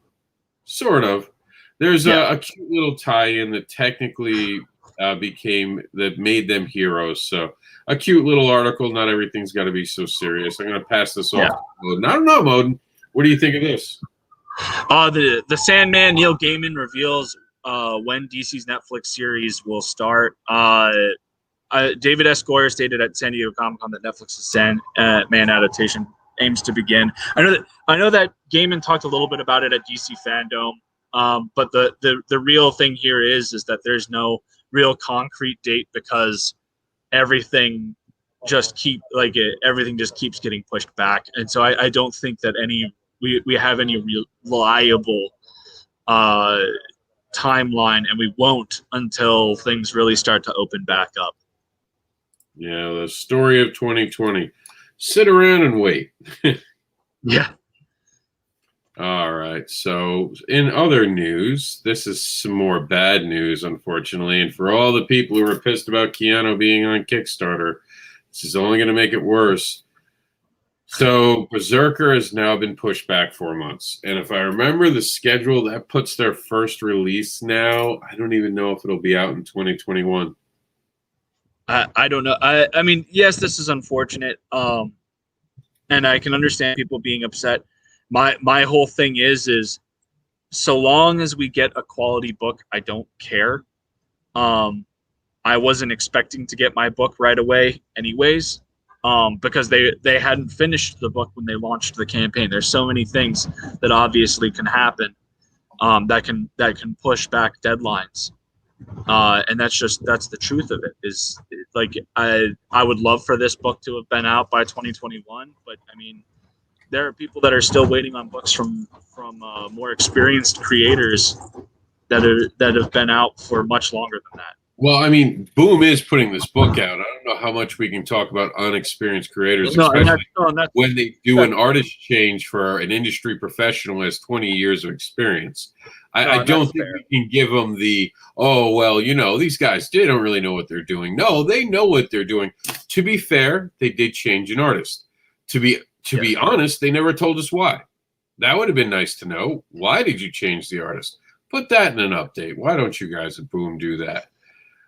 Sort of. There's Yeah. a cute little tie-in that technically made them heroes. So a cute little article. Not everything's got to be so serious. I'm going to pass this off to Moden. I don't know, Moden. What do you think of this? The Sandman, Neil Gaiman reveals when DC's Netflix series will start. David S. Goyer stated at San Diego Comic-Con that Netflix's Sandman adaptation aims to begin. I know that Gaiman talked a little bit about it at DC Fandom, but the real thing here is that there's no real concrete date because everything just keeps getting pushed back, and so I don't think that we have any reliable timeline, and we won't until things really start to open back up. Yeah, the story of 2020. Sit around and wait. Yeah. All right. So, in other news, this is some more bad news, unfortunately. And for all the people who were pissed about Keanu being on Kickstarter, this is only going to make it worse. So, Berserker has now been pushed back 4 months. And if I remember the schedule, that puts their first release now. I don't even know if it'll be out in 2021. I don't know. I mean, yes, this is unfortunate. And I can understand people being upset. My whole thing is so long as we get a quality book, I don't care. I wasn't expecting to get my book right away anyways, because they hadn't finished the book when they launched the campaign. There's so many things that obviously can happen that can push back deadlines. And that's the truth of it. Is like I would love for this book to have been out by 2021, but I mean, there are people that are still waiting on books from more experienced creators that have been out for much longer than that. Well, I mean, Boom is putting this book out. I don't know how much we can talk about unexperienced creators, especially when they do an artist change for an industry professional who has 20 years of experience. I don't think we can give them the, these guys, they don't really know what they're doing. No, they know what they're doing. To be fair, they did change an artist. To be honest, they never told us why. That would have been nice to know. Why did you change the artist? Put that in an update. Why don't you guys at Boom do that?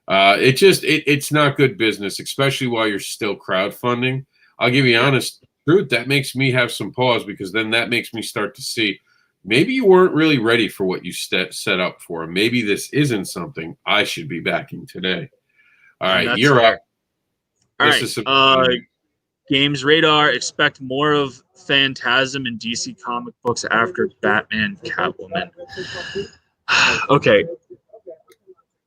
It's not good business, especially while you're still crowdfunding. I'll give you honest truth. That makes me have some pause, because then that makes me start to see maybe you weren't really ready for what you set up for. Maybe this isn't something I should be backing today. All right, you're up. All right. Games Radar, expect more of Phantasm in DC comic books after Batman Catwoman. Okay.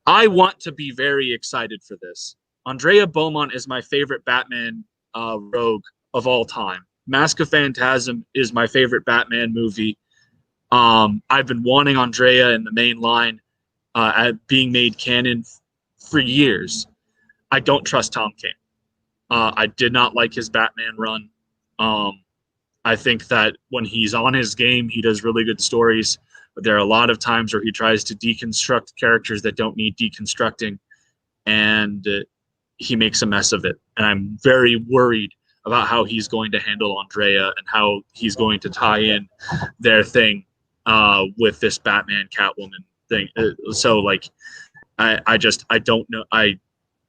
I want to be very excited for this. Andrea Beaumont is my favorite Batman rogue of all time. Mask of Phantasm is my favorite Batman movie. I've been wanting Andrea in the main line at being made canon for years. I don't trust Tom King. I did not like his Batman run. I think that when he's on his game, he does really good stories. But there are a lot of times where he tries to deconstruct characters that don't need deconstructing, and he makes a mess of it. And I'm very worried about how he's going to handle Andrea and how he's going to tie in their thing with this Batman Catwoman thing. So like, I don't know.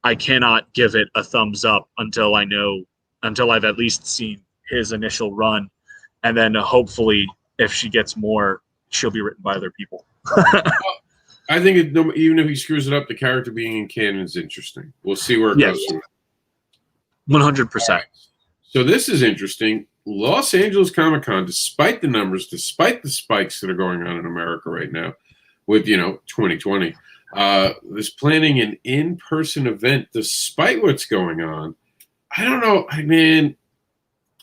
I cannot give it a thumbs up until I've at least seen his initial run, and then hopefully if she gets more, she'll be written by other people. I think even if he screws it up, the character being in canon is interesting. We'll see where it goes. 100%. So this is interesting. Los Angeles Comic-Con, despite the numbers, despite the spikes that are going on in America right now with 2020, is planning an in-person event despite what's going on. I don't know.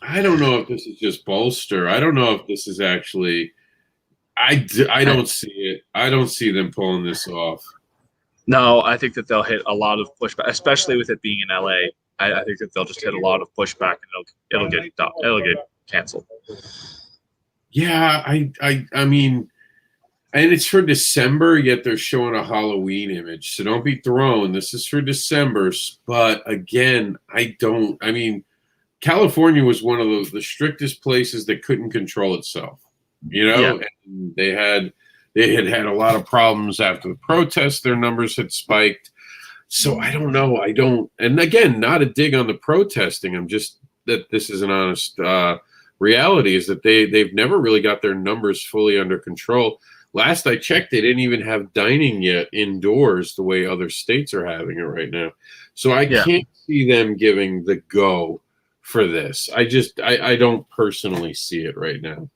I don't know if this is just bolster. I don't know if this is actually. I don't see it. I don't see them pulling this off. No, I think that they'll hit a lot of pushback, especially with it being in LA. I think that they'll just hit a lot of pushback, and it'll get canceled. Yeah, I mean, and it's for December, yet they're showing a Halloween image. So don't be thrown. This is for December. But again, California was one of the strictest places that couldn't control itself. And they They had had a lot of problems after the protests. Their numbers had spiked. So I don't know. And again, not a dig on the protesting. I'm just that this is an honest reality is that they've never really got their numbers fully under control. Last I checked, they didn't even have dining yet indoors the way other states are having it right now. So I can't see them giving the go for this. I don't personally see it right now.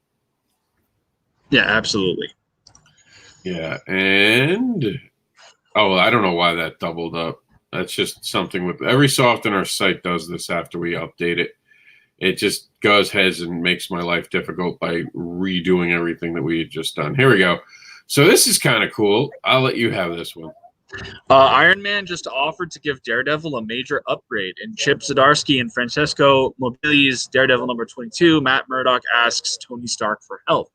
Yeah, absolutely. Yeah, and I don't know why that doubled up. That's just something with every so often our site does this after we update it. It just goes heads and makes my life difficult by redoing everything that we had just done. Here we go. So this is kind of cool. I'll let you have this one. Iron Man just offered to give Daredevil a major upgrade. In Chip Zdarsky and Francesco Mobili's Daredevil number 22, Matt Murdock asks Tony Stark for help.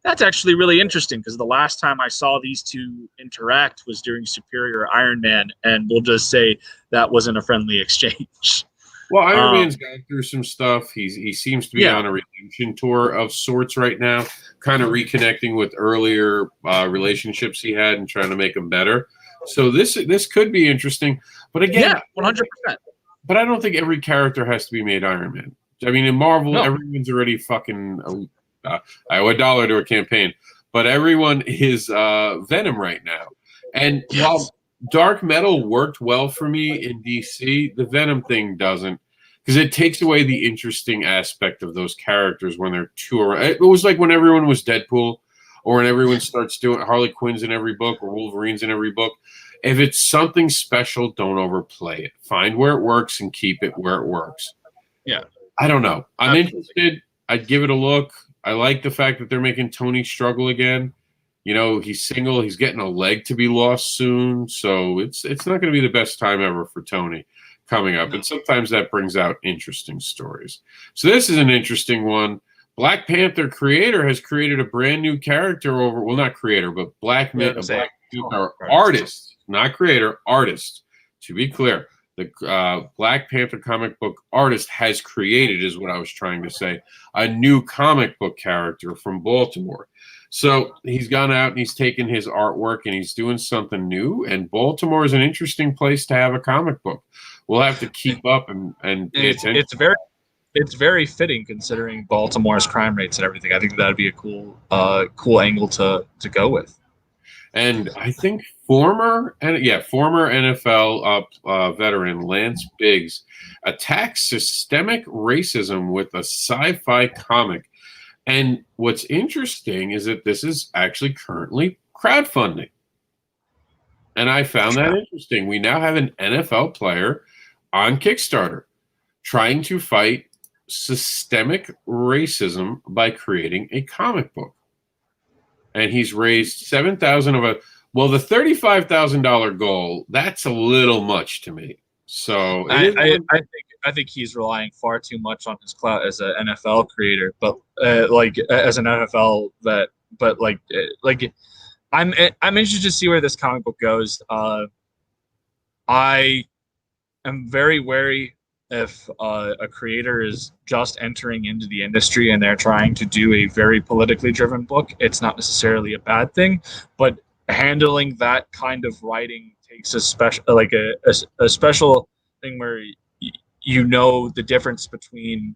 That's actually really interesting because the last time I saw these two interact was during Superior Iron Man, and we'll just say that wasn't a friendly exchange. Well, Iron Man's gone through some stuff. He seems to be on a redemption tour of sorts right now, kind of reconnecting with earlier relationships he had and trying to make them better. So this could be interesting. But again, 100%. But I don't think every character has to be made Iron Man. I mean, in Marvel, everyone's already fucking I owe $1 to a campaign, but everyone is Venom right now. And while Dark Metal worked well for me in DC, the Venom thing doesn't, because it takes away the interesting aspect of those characters when they're too around. It was like when everyone was Deadpool, or when everyone starts doing Harley Quinn's in every book or Wolverine's in every book. If it's something special, don't overplay it. Find where it works and keep it where it works. Yeah. I don't know. I'm interested. I'd give it a look. I like the fact that they're making Tony struggle again. You know, he's single. He's getting a leg to be lost soon. So it's not going to be the best time ever for Tony coming up. And sometimes that brings out interesting stories. So this is an interesting one. Black Panther creator has created a brand new character over, well, not creator, but artist, not creator, artist. To be clear, the Black Panther comic book artist has created, is what I was trying to say, a new comic book character from Baltimore. So he's gone out and he's taken his artwork and he's doing something new. And Baltimore is an interesting place to have a comic book. We'll have to keep up and pay attention. It's very fitting considering Baltimore's crime rates and everything. I think that'd be a cool angle to go with. And I think former NFL veteran LanceBriggs attacks systemic racism with a sci-fi comic. And what's interesting is that this is actually currently crowdfunding. And I found that interesting. We now have an NFL player on Kickstarter trying to fight systemic racism by creating a comic book. And he's raised $7,000 of the $35,000 goal. That's a little much to me. So I think he's relying far too much on his clout as an NFL creator, but as an NFL vet. But I'm interested to see where this comic book goes. I am very wary if a creator is just entering into the industry and they're trying to do a very politically driven book. It's not necessarily a bad thing, but handling that kind of writing takes a special thing where you know the difference between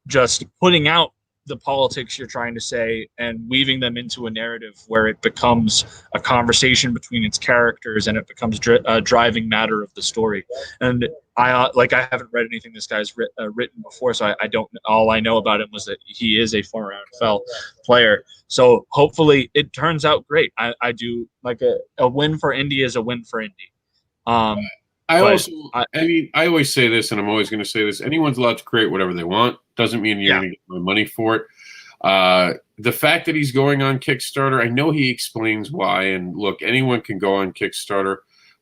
just putting out the politics you're trying to say and weaving them into a narrative where it becomes a conversation between its characters and it becomes a driving matter of the story. And I haven't read anything this guy's written before, so I don't. All I know about him was that he is a former NFL player. So hopefully it turns out great. I do like a win for Indy is a win for Indy. I always say this, and I'm always going to say this: anyone's allowed to create whatever they want. Doesn't mean you're going to get my money for it. The fact that he's going on Kickstarter, I know he explains why. And look, anyone can go on Kickstarter,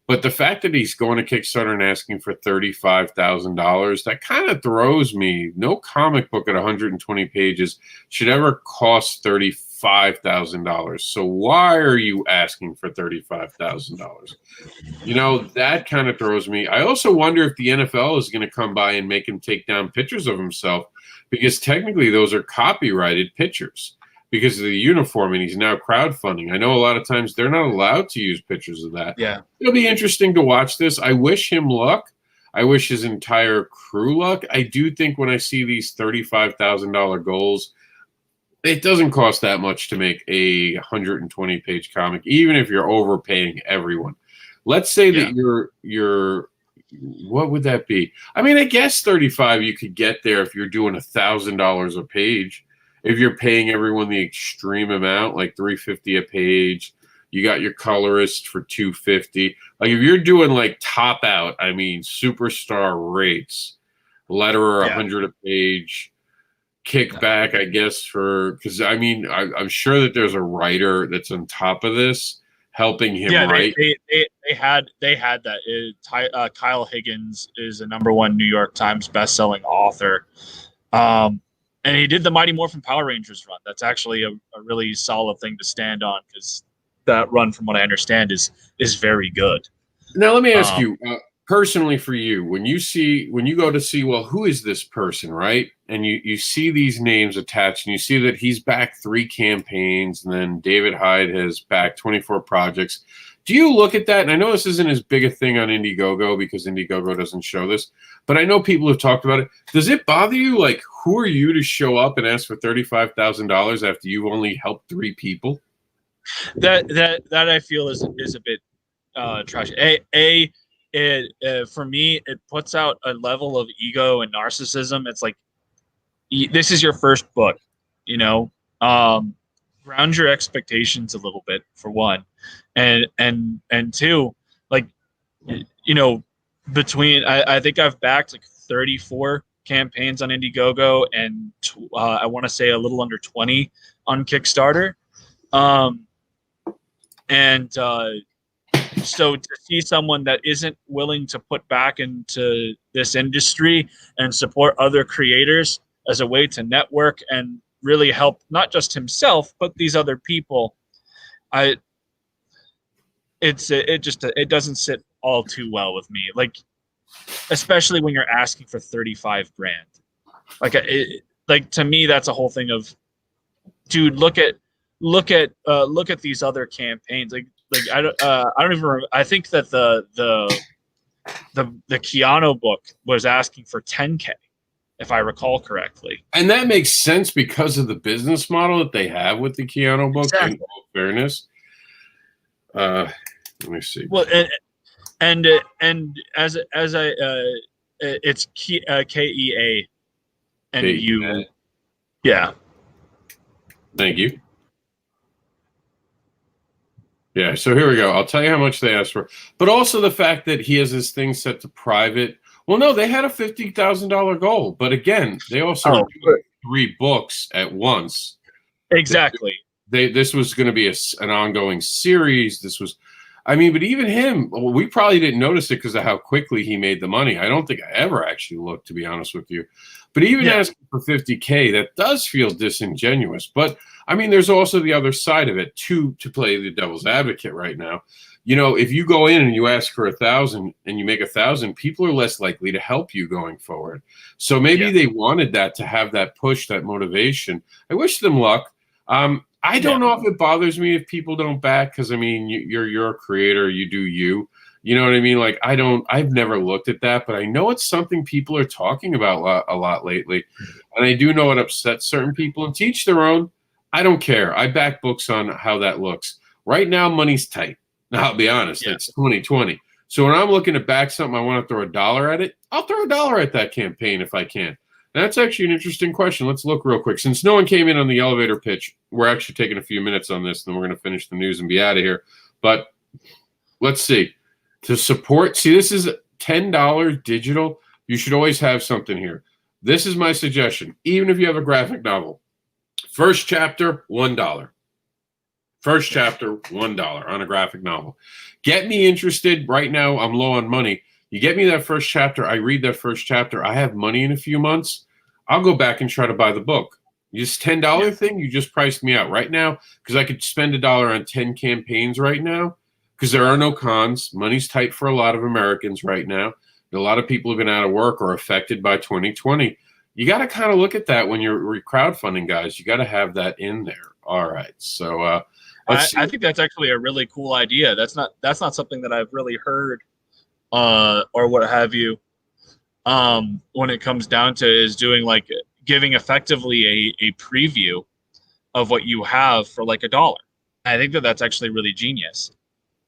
but the fact that he's going to Kickstarter and asking for $35,000, that kind of throws me. No comic book at 120 pages should ever cost $35,000. So why are you asking for $35,000? You know, that kind of throws me. I also wonder if the NFL is going to come by and make him take down pictures of himself, because technically those are copyrighted pictures, because of the uniform, and he's now crowdfunding. I know a lot of times they're not allowed to use pictures of that. Yeah. It'll be interesting to watch this. I wish him luck. I wish his entire crew luck. I do think when I see these $35,000 goals, it doesn't cost that much to make a 120-page comic, even if you're overpaying everyone. Let's say that you're what would that be? I mean, I guess 35 you could get there if you're doing $1,000 a page. If you're paying everyone the extreme amount, like $350 a page, you got your colorist for $250. Like if you're doing like top out, I mean superstar rates, letterer $100 a page, kickback, I guess, for because I mean I'm sure that there's a writer that's on top of this helping him write. They had that. Kyle Higgins is a #1 New York Times bestselling author. And he did the Mighty Morphin Power Rangers run. That's actually a really solid thing to stand on because that run, from what I understand, is very good. Now, let me ask you, personally for you, when you go to see, well, who is this person, right? And you see these names attached and you see that he's backed 3 campaigns and then David Hyde has backed 24 projects. Do you look at that? And I know this isn't as big a thing on Indiegogo because Indiegogo doesn't show this, but I know people have talked about it. Does it bother you? Like, who are you to show up and ask for $35,000 after you've only helped 3 people? That I feel is a bit trash. For me, it puts out a level of ego and narcissism. It's like, this is your first book, you know. Ground your expectations a little bit, for one, and two, like, you know, between I think I've backed like 34 campaigns on Indiegogo and I want to say a little under 20 on Kickstarter, so to see someone that isn't willing to put back into this industry and support other creators as a way to network and really help not just himself but these other people, it doesn't sit all too well with me. Like, especially when you're asking for 35 grand. Like to me, that's a whole thing of, dude, look at these other campaigns. Like I don't even remember. I think that the Keanu book was asking for 10K, if I recall correctly. And that makes sense because of the business model that they have with the Keanu book. Exactly. In all fairness, let me see. Well, and as I it's KEA and you, yeah. Thank you. Yeah, so here we go. I'll tell you how much they asked for, but also the fact that he has this thing set to private. Well, no, they had a $50,000 goal, but again, they also do 3 books at once. Exactly. This was going to be an ongoing series. This was, I mean, but even him, we probably didn't notice it because of how quickly he made the money. I don't think I ever actually looked, to be honest with you. But even asking for $50K, that does feel disingenuous. But I mean, there's also the other side of it to play the devil's advocate right now. You know, if you go in and you ask for 1,000 and you make 1,000, people are less likely to help you going forward. So maybe they wanted that to have that push, that motivation. I wish them luck. I don't know if it bothers me if people don't back, because I mean, you're a creator, you do you. You know what I mean? Like, I've never looked at that, but I know it's something people are talking about a lot lately. And I do know it upsets certain people, and to each their own. I don't care. I back books on how that looks. Right now, money's tight. Now, I'll be honest, it's 2020. So when I'm looking to back something, I want to throw $1 at it. I'll throw $1 at that campaign if I can. That's actually an interesting question. Let's look real quick. Since no one came in on the elevator pitch, we're actually taking a few minutes on this, and then we're going to finish the news and be out of here. But let's see. To support, see, this is $10 digital. You should always have something here. This is my suggestion. Even if you have a graphic novel, first chapter, $1. First chapter, $1 on a graphic novel. Get me interested. Right now, I'm low on money. You get me that first chapter, I read that first chapter, I have money in a few months, I'll go back and try to buy the book. This $10 thing, you just priced me out right now, because I could spend $1 on 10 campaigns right now, because there are no cons. Money's tight for a lot of Americans right now. A lot of people have been out of work or affected by 2020. You got to kind of look at that when you're crowdfunding, guys. You got to have that in there. All right. So I think that's actually a really cool idea. That's not something that I've really heard or what have you when it comes down to is doing like giving effectively a preview of what you have for like $1. I think that that's actually really genius.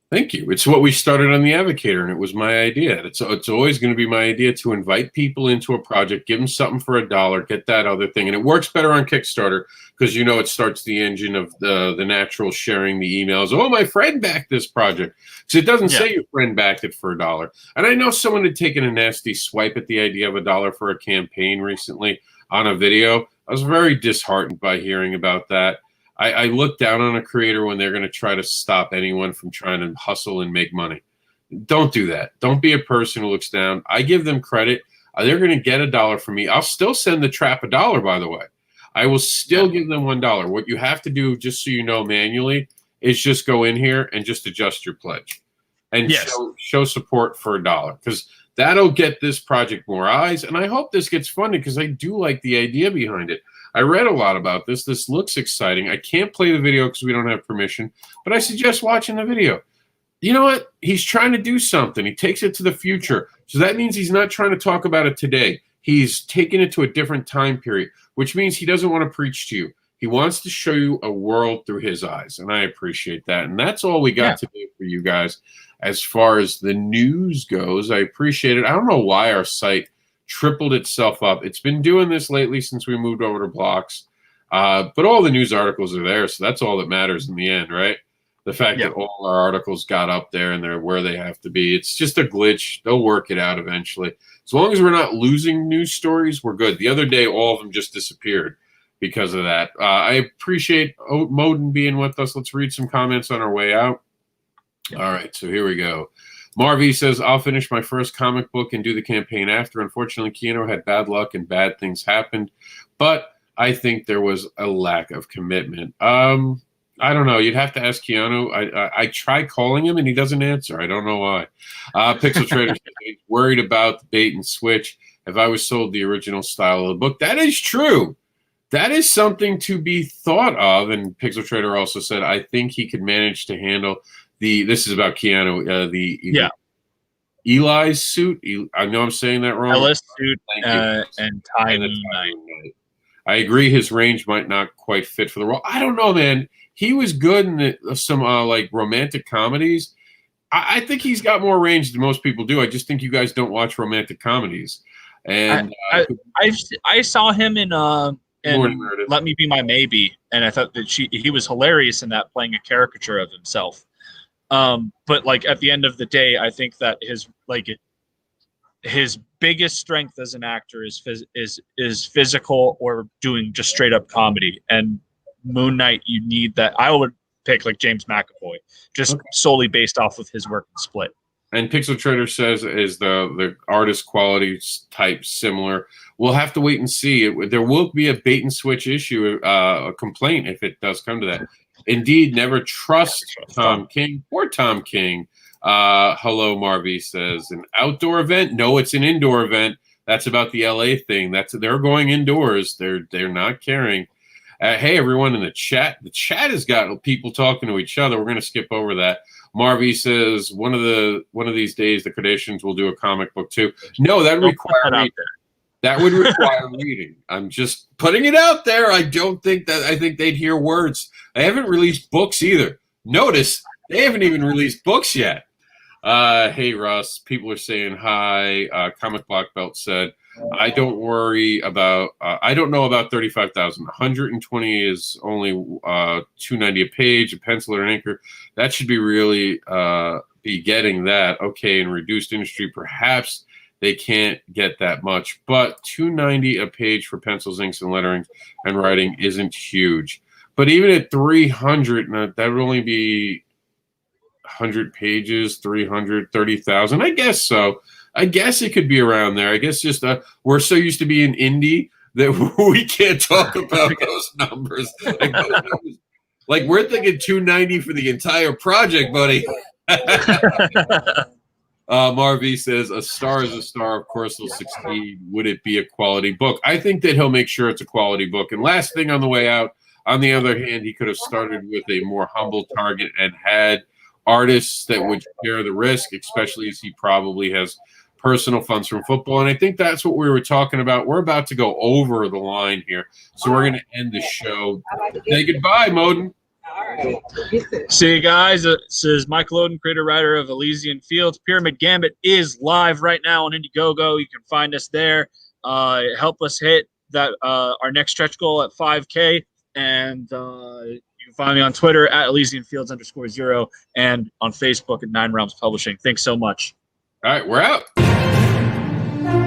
Thank you. It's what we started on the Advocator, and it was my idea. It's always going to be my idea to invite people into a project, give them something for $1, get that other thing. And it works better on Kickstarter because, you know, it starts the engine of the natural sharing the emails. Oh, my friend backed this project. Because it doesn't say your friend backed it for $1. And I know someone had taken a nasty swipe at the idea of $1 for a campaign recently on a video. I was very disheartened by hearing about that. I look down on a creator when they're going to try to stop anyone from trying to hustle and make money. Don't do that. Don't be a person who looks down. I give them credit. They're going to get $1 from me. I'll still send the trap $1, by the way. I will still give them $1. What you have to do, just so you know manually, is just go in here and just adjust your pledge. And show support for $1. Because that'll get this project more eyes. And I hope this gets funded because I do like the idea behind it. I read a lot about this. This looks exciting. I can't play the video because we don't have permission, but I suggest watching the video. You know what? He's trying to do something. He takes it to the future. So that means he's not trying to talk about it today. He's taking it to a different time period, which means he doesn't want to preach to you. He wants to show you a world through his eyes, and I appreciate that. And that's all we got today for you guys. As far as the news goes, I appreciate it. I don't know why our site tripled itself up. It's been doing this lately since we moved over to Blocks. But all the news articles are there, so that's all that matters in the end, right? The fact that all our articles got up there and they're where they have to be. It's just a glitch. They'll work it out eventually. As long as we're not losing news stories, we're good. The other day, all of them just disappeared because of that. I appreciate Moden being with us. Let's read some comments on our way out. All right, so here we go. Marvy says, I'll finish my first comic book and do the campaign after. Unfortunately, Keanu had bad luck and bad things happened, but I think there was a lack of commitment. I don't know. You'd have to ask Keanu. I try calling him, and he doesn't answer. I don't know why. Pixel Trader says he's worried about the bait and switch. If I was sold the original style of the book, that is true. That is something to be thought of. And Pixel Trader also said, I think he could manage to handle this is about Keanu, Eli's suit. I know I'm saying that wrong. Ellis suit and Tie Moon Knight. I agree his range might not quite fit for the role. I don't know, man. He was good in some like romantic comedies. I think he's got more range than most people do. I just think you guys don't watch romantic comedies. And I saw him in Let Me Be My Maybe, and I thought that he was hilarious in that, playing a caricature of himself. But like at the end of the day, I think that his biggest strength as an actor is physical or doing just straight up comedy. And Moon Knight, you need that. I would pick like James McAvoy, just solely based off of his work in Split. And Pixel Trader says, is the artist quality type similar? We'll have to wait and see. There will be a bait and switch issue, a complaint if it does come to that. Indeed, never trust Tom King or Tom King. Hello, Marvy says, an outdoor event? No, it's an indoor event. That's about the LA thing. They're going indoors. They're not caring. Hey, everyone in the chat. The chat has got people talking to each other. We're going to skip over that. Marvy says, one of these days the Kardashians will do a comic book too. No, that would require reading. That would require reading. I'm just putting it out there. I think they'd hear words. They haven't released books either. Notice they haven't even released books yet. Hey, Russ. People are saying hi. Comic Block Belt said, I don't worry about. I don't know about 35,000. 120 is only $290 a page. A pencil or an anchor. That should be really be getting that. Okay, in reduced industry, perhaps they can't get that much, but $290 a page for pencils, inks, and lettering and writing isn't huge. But even at 300, that would only be 100 pages, 330,000. I guess so. I guess it could be around there. I guess just we're so used to being indie that we can't talk about those numbers. Like we're thinking 290 for the entire project, buddy. Marvy says, a star is a star. Of course, they'll succeed. Would it be a quality book? I think that he'll make sure it's a quality book. And last thing on the way out, On the other hand, he could have started with a more humble target and had artists that would share the risk, especially as he probably has personal funds from football. And I think that's what we were talking about. We're about to go over the line here, so we're going to end the show. Say goodbye, Moden. See you guys. This is Michael Oden, creator writer of Elysian Fields. Pyramid Gambit is live right now on Indiegogo. You can find us there. Help us hit that our next stretch goal at 5K. And you can find me on Twitter at ElysianFields_0 and on Facebook at 9 Realms Publishing. Thanks so much. All right, we're out.